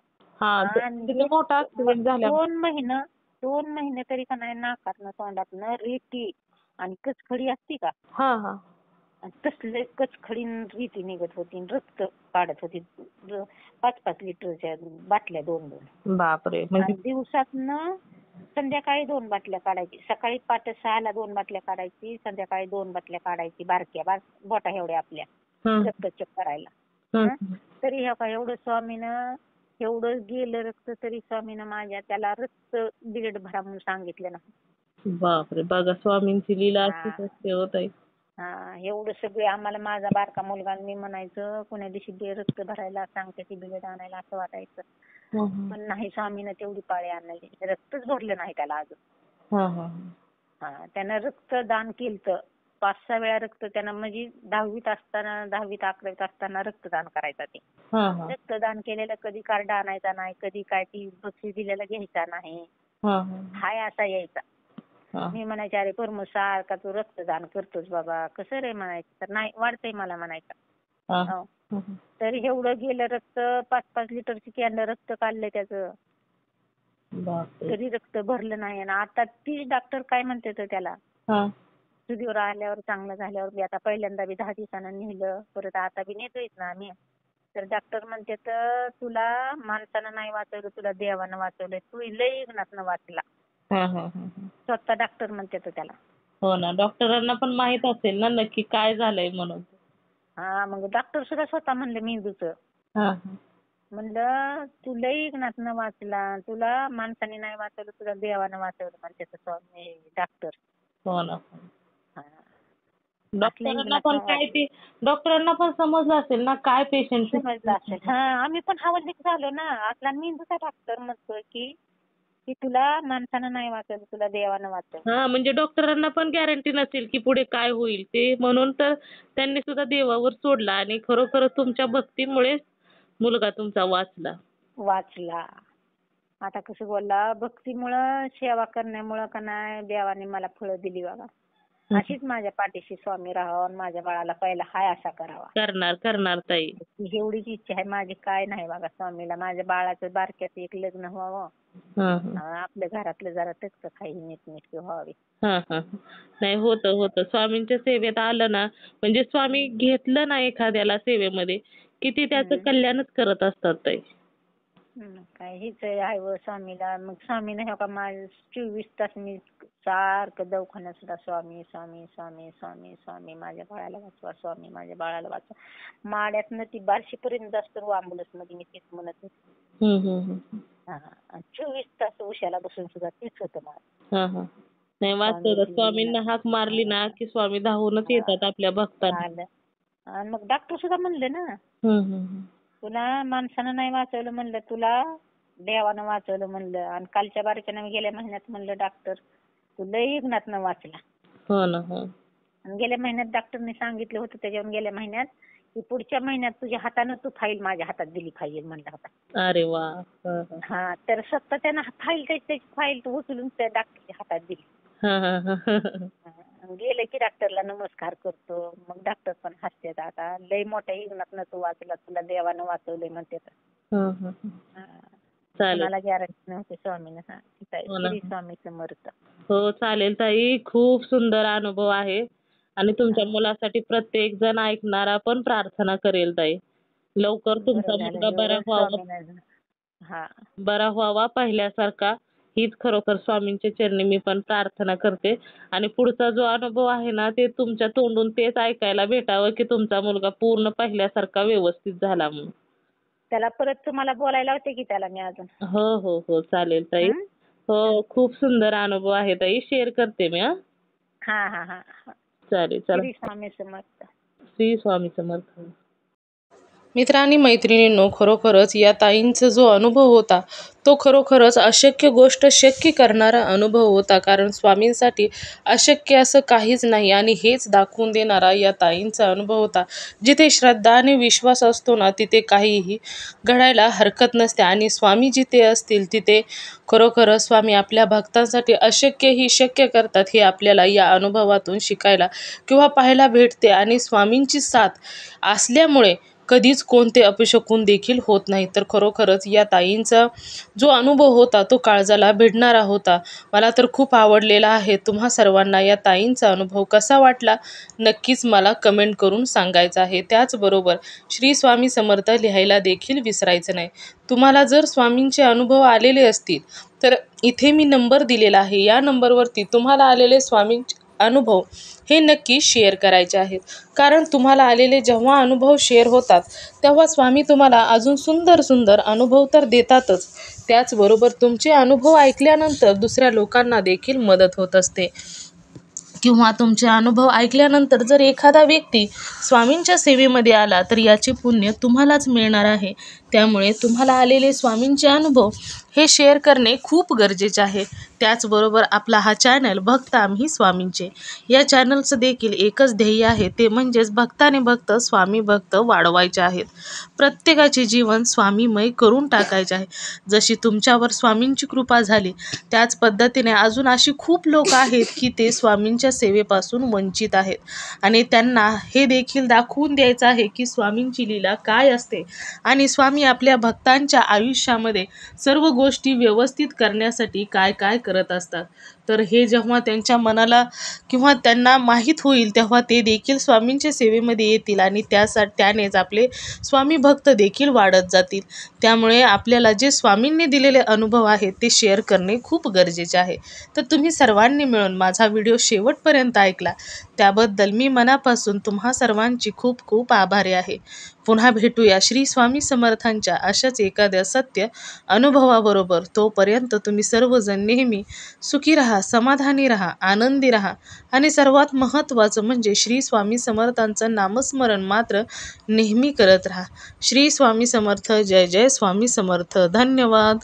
2 महिने तरी का नाही नाकातनं तोंडातनं रेती आणि कचखडी असती का तसले कचखडीन रीती निघत होती, रक्त काढत होती. 5-5 लिटरच्या बाटल्या 2-2. बापरे. म्हणजे दिवसातनं संध्याकाळी 2 बाटल्या काढायची. सकाळी पहाटे 6ला 2 बाटल्या काढायची, संध्याकाळी 2 बाटल्या काढायची, बारक्या बोटा एवढ्या आपल्या, रक्त चेक करायला. तरी हे का एवढं स्वामीनं एवढं गेलं रक्त, तरी स्वामीनं माझ्या त्याला रक्त बिघड भरा म्हणून सांगितलं ना. बापरे. बघा स्वामींची लीला अशीच असते होत आहे. एवढं सगळे आम्हाला, माझा बारका मुलगा मी म्हणायचं कोण्या दिवशी रक्त भरायला सांगते ती बिघड आणायला, असं वाटायचं. पण नाही, स्वामीनं तेवढी पाळी आणली, रक्तच भरलं नाही त्याला अजून. त्यानं रक्तदान केलं 5-6 वेळा. रक्त त्यानं म्हणजे 10वीत 11वीत असताना रक्तदान करायचा ते. रक्तदान केलेलं कधी कार्ड आणायचा नाही, कधी काय ती बक्षीस दिलेला घ्यायचा नाही, हाय असा यायचा. मी म्हणायचे अरे परमू सारखा तू रक्तदान करतोस बाबा, कसं रे म्हणायचं. तर नाही, वाढतंय मला म्हणायचा. तर एवढं गेलं रक्त, 5-5 लिटरची कॅन रक्त काढलं त्याचं, तरी रक्त भरलं नाही. आणि आता ती डॉक्टर काय म्हणते तर त्याला, सुदीवर आल्यावर चांगलं झाल्यावर बी, आता पहिल्यांदा बी 10 दिवसानं नेलं, परत आता बी नेतोय ना आम्ही. तर डॉक्टर म्हणते तर तुला माणसानं नाही वाचवलं, तुला देवानं वाचवलंय, तू लय इग्नातनं वाचला. स्वतः डॉक्टर म्हणते तर त्याला. हो ना, डॉक्टरांना पण माहित असेल ना नक्की काय झालंय म्हणून. मग डॉक्टर सुद्धा स्वतः म्हणले मेंदूचं, म्हणलं तू लय इग्नातनं वाचला, तुला माणसाने नाही वाचवलं, तुला देवानं वाचवलं म्हणते तर स्वामी डॉक्टर. हो ना. डॉक्टरांना पण समजलं असेल ना काय पेशंट समजलं असेल. आम्ही पण हवालदिल झालो ना. आपला मेंदूचा डॉक्टर म्हणतोय की तुला माणसानं नाही वाचवलं, तुला देवानं वाचवलं. म्हणजे डॉक्टरांना पण गॅरंटी नसेल की पुढे काय होईल ते, म्हणून तर त्यांनी सुद्धा देवावर सोडला. आणि खरोखर तुमच्या भक्तीमुळे मुलगा तुमचा वाचला. आता कसं बोलला, भक्तीमुळं, सेवा करण्यामुळं का नाही देवाने मला फळं दिली बघा. अशीच माझ्या पाठीशी स्वामी राहावा, माझ्या बाळाला पहिला हाय असा करावा. करणार ताई. एवढीच इच्छा आहे माझी, काय नाही बघा स्वामीला. माझ्या बाळाचं बारक्याचं एक लग्न व्हावं, आपल्या घरातलं जरा टचकं काही नीटनेटके व्हावे. नाही, होतं स्वामींच्या सेवेत आलं ना, म्हणजे स्वामी घेतलं ना एखाद्याला सेवेमध्ये की ते त्याचं कल्याणच करत असतात ताई. काय हीच आहे व स्वामीला. मग स्वामीने हे का माझं 24 तास मी सारखं दवाखान्यात सुद्धा स्वामी स्वामी स्वामी स्वामी स्वामी, माझ्या बाळाला वाचवा स्वामी, माझ्या बाळाला वाचवा. माड्यातनं ती बार्शीपर्यंत जास्त अँब्युलन्स मध्ये मी तेच म्हणत होते. 24 तास उशाला बसून सुद्धा तेच होतं मला. नाही, वाचतं. स्वामींना हाक मारली ना की स्वामी धावूनच येतात आपल्या भक्तांना. आणि मग डॉक्टर सुद्धा म्हणले ना, तुला माणसानं नाही वाचवलं म्हणलं, तुला देवानं वाचवलं म्हणलं. आणि कालच्या बारक्यानं गेल्या महिन्यात म्हणलं डॉक्टर तू लय इग्नातनं वाचला. हो ना. आणि गेल्या महिन्यात डॉक्टरने सांगितलं होतं त्याच्यावर गेल्या महिन्यात की पुढच्या महिन्यात तुझ्या हातानं तू फाईल माझ्या हातात दिली पाहिजे म्हणला होता. अरे वा. तर स्वतः त्यानं त्याची फाईल उचलून त्या डॉक्टरच्या हातात दिली. गेले की डॉक्टरला नमस्कार करतो. मग डॉक्टर पण हसतात, आता लय मोठ्या इग्नातनं तू वाचला, तुला देवानं वाचवलंय म्हणते. मला गॅरंटी नव्हती स्वामीनं. श्री स्वामी समर्थ. हो, चालेल ताई. खूप सुंदर अनुभव आहे. आणि तुमच्या मुलासाठी प्रत्येक जण ऐकणारा पण प्रार्थना करेल ताई. लवकर तुमचा मुलगा बरा व्हावा पहिल्यासारखा, हीच खरोखर स्वामींच्या चरणी मी पण प्रार्थना करते. आणि पुढचा जो अनुभव आहे ना, ते तुमच्या तोंडून तेच ऐकायला भेटावं की तुमचा मुलगा पूर्ण पहिल्यासारखा व्यवस्थित झाला म्हणून. त्याला परत तुम्हाला बोलायला होते की त्याला मी अजून. हो, चालेल ताई. हो, खूप सुंदर अनुभव आहे ताई, शेअर करते मी. चालेल. श्री स्वामी समर्थ. श्री स्वामी समर्थ. मित्रांनी मैत्रिणींनो, खरोखरच या ताईंचा जो अनुभव होता तो खरोखरच अशक्य गोष्ट शक्य करणारा अनुभव होता. कारण स्वामींसाठी अशक्य असं काहीच नाही आणि हेच दाखवून देणारा या ताईंचा अनुभव होता. जिथे श्रद्धा आणि विश्वास असतो ना, तिथे काहीही घडायला हरकत नसते. आणि स्वामी जिथे असतील तिथे खरोखरच स्वामी आपल्या भक्तांसाठी अशक्यही शक्य करतात, हे आपल्याला या अनुभवातून शिकायला किंवा पाहायला भेटते. आणि स्वामींची साथ असल्यामुळे कधीच कोणते अपशकुन देखील होत नाही. तर खरोखरच या ताईंचा जो अनुभव होता तो काळजाला भिडणारा होता. मला तर खूप आवडलेला आहे. तुम्हा सर्वांना या ताईंचा अनुभव कसा वाटला नक्कीच मला कमेंट करून सांगायचं आहे. त्याचबरोबर श्री स्वामी समर्थ लिहायला देखील विसरायचं नाही. तुम्हाला जर स्वामींचे अनुभव आलेले असतील तर इथे मी नंबर दिलेला आहे. या नंबरवरती तुम्हाला आलेले स्वामींचे अनुभव हे नक्की शेअर करायचे आहेत. कारण तुम्हाला आलेले जेव्हा अनुभव शेअर होतात तेव्हा स्वामी तुम्हाला अजून सुंदर सुंदर अनुभव तर देतातच, त्याचबरोबर तुमचे अनुभव ऐकल्यानंतर दुसऱ्या लोकांना देखील मदत होत असते. किंवा तुमचे अनुभव ऐकल्यानंतर जर एखादा व्यक्ती स्वामींच्या सेवेमध्ये आला तर याचे पुण्य तुम्हालाच मिळणार आहे. त्यामुळे तुम्हाला आलेले स्वामींचे अनुभव हे शेअर करणे खूप गरजेचे आहे. त्याचबरोबर आपला हा चॅनल भक्त आम्ही स्वामींचे, या चॅनलचं देखील एकच ध्येय आहे, ते म्हणजेच भक्ताने भक्त स्वामी भक्त वाढवायचे आहेत. प्रत्येकाचे जीवन स्वामीमय करून टाकायचे आहे. जशी तुमच्यावर स्वामींची कृपा झाली त्याच पद्धतीने अजून अशी खूप लोक आहेत की ते स्वामींच्या सेवेपासून वंचित आहेत आणि त्यांना हे देखील दाखवून द्यायचं आहे की स्वामींची लीला काय असते आणि स्वामी आपल्या भक्तांच्या आयुष्यामध्ये सर्व गोष्टी व्यवस्थित करण्यासाठी काय काय करत असतात. तर हे जेव्हा त्यांच्या मनाला किंवा त्यांना माहीत होईल तेव्हा ते देखील स्वामींच्या सेवेमध्ये येतील आणि त्यानेच आपले स्वामी भक्त देखील वाढत जातील. त्यामुळे आपल्याला जे स्वामींनी दिलेले अनुभव आहेत ते शेअर करणे खूप गरजेचे आहे. तर तुम्ही सर्वांनी मिळून माझा व्हिडिओ शेवटपर्यंत ऐकला त्याबद्दल मी मनापासून तुम्हा सर्वांची खूप खूप आभारी आहे. पुन्हा भेटूया श्री स्वामी समर्थांच्या अशाच एखाद्या सत्य अनुभवाबरोबर. तोपर्यंत तुम्ही सर्वजण नेहमी सुखी राहा, समाधानी राहा, आनंदी राहा आणि सर्वात महत्त्वाचं म्हणजे श्री स्वामी समर्थांचं नामस्मरण मात्र नेहमी करत राहा. श्री स्वामी समर्थ. जय जय स्वामी समर्थ. धन्यवाद.